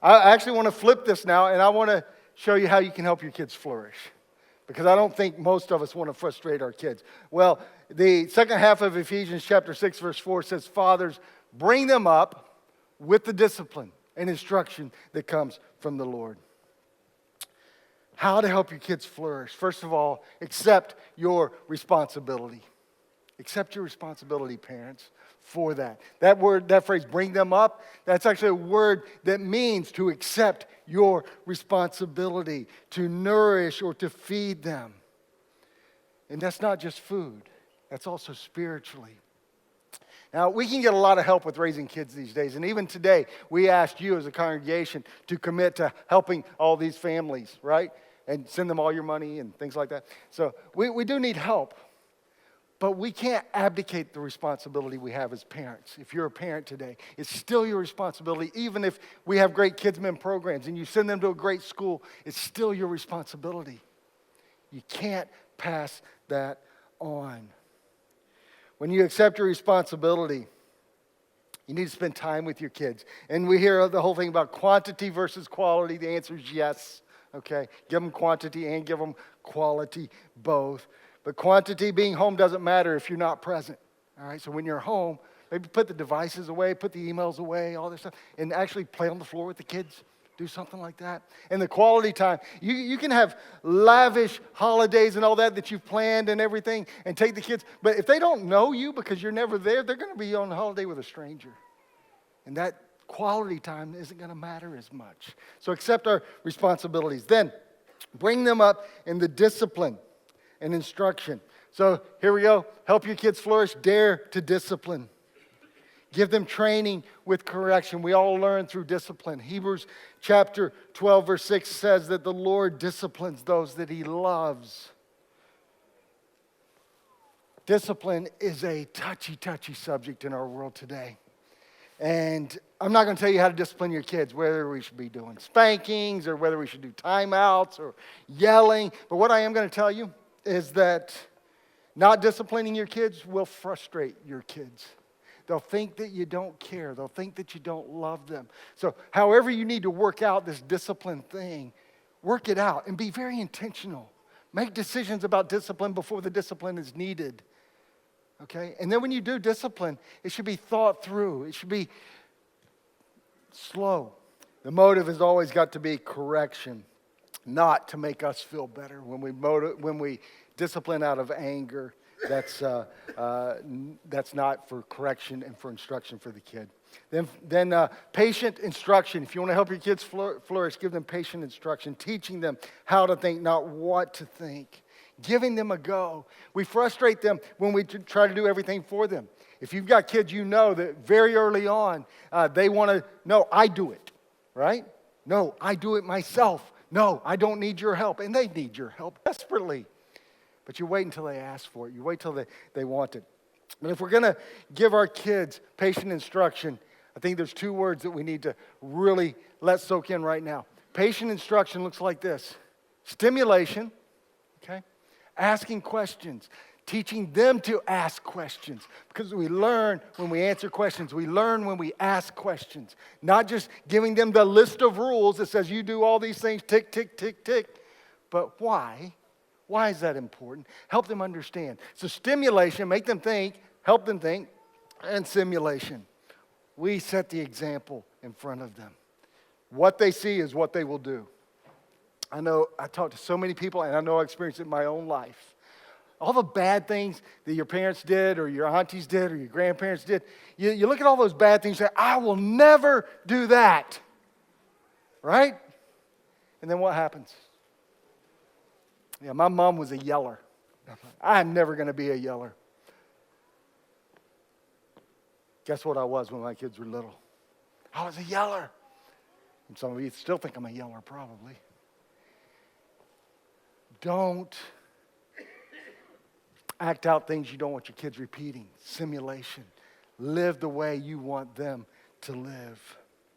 I actually want to flip this now, and I want to show you how you can help your kids flourish. Because I don't think most of us want to frustrate our kids. Well, the second half of Ephesians chapter 6, verse 4 says, Fathers, bring them up with the discipline and instruction that comes from the Lord. How to help your kids flourish. First of all, accept your responsibility. Accept your responsibility, parents, for that. That word, that phrase, bring them up, that's actually a word that means to accept your responsibility, to nourish or to feed them. And that's not just food, that's also spiritually. Now, we can get a lot of help with raising kids these days. And even today, we asked you as a congregation to commit to helping all these families, right? And send them all your money and things like that. So we do need help. But we can't abdicate the responsibility we have as parents. If you're a parent today, it's still your responsibility. Even if we have great kidsmen programs and you send them to a great school, it's still your responsibility. You can't pass that on. When you accept your responsibility, you need to spend time with your kids. And we hear the whole thing about quantity versus quality. The answer is yes. Okay? Give them quantity and give them quality, both. But quantity, being home, doesn't matter if you're not present. All right? So when you're home, maybe put the devices away, put the emails away, all this stuff, and actually play on the floor with the kids. Do something like that. And the quality time, you can have lavish holidays and all that you've planned and everything and take the kids. But if they don't know you because you're never there, they're going to be on a holiday with a stranger. And that quality time isn't going to matter as much. So accept our responsibilities. Then bring them up in the discipline and instruction. So here we go. Help your kids flourish. Dare to discipline. Give them training with correction. We all learn through discipline. Hebrews chapter 12, verse 6 says that the Lord disciplines those that He loves. Discipline is a touchy subject in our world today. And I'm not going to tell you how to discipline your kids, whether we should be doing spankings or whether we should do timeouts or yelling. But what I am going to tell you is that not disciplining your kids will frustrate your kids. They'll think that you don't care. They'll think that you don't love them. So however you need to work out this discipline thing, work it out and be very intentional. Make decisions about discipline before the discipline is needed. Okay? And then when you do discipline, it should be thought through. It should be slow. The motive has always got to be correction, not to make us feel better. When we discipline out of anger, that's not for correction and for instruction for the kid. Then patient instruction. If you want to help your kids flourish, give them patient instruction, teaching them how to think, not what to think. Giving them a go. We frustrate them when we try to do everything for them. If you've got kids, you know that very early on, they want to, no, I do it, right? No, I do it myself. No, I don't need your help. And they need your help desperately. But you wait until they ask for it. You wait till they want it. And if we're going to give our kids patient instruction, I think there's two words that we need to really let soak in right now. Patient instruction looks like this. Stimulation, okay? Asking questions. Teaching them to ask questions. Because we learn when we answer questions. We learn when we ask questions. Not just giving them the list of rules that says you do all these things, tick, tick, tick, tick. But why? Why is that important? Help them understand. So stimulation, make them think, help them think, and simulation. We set the example in front of them. What they see is what they will do. I know I talk to so many people, and I know I experienced it in my own life. All the bad things that your parents did or your aunties did or your grandparents did, you look at all those bad things and say, I will never do that. Right? And then what happens? Yeah, my mom was a yeller. I'm never going to be a yeller. Guess what I was when my kids were little? I was a yeller. And some of you still think I'm a yeller, probably. Don't act out things you don't want your kids repeating. Simulation. Live the way you want them to live.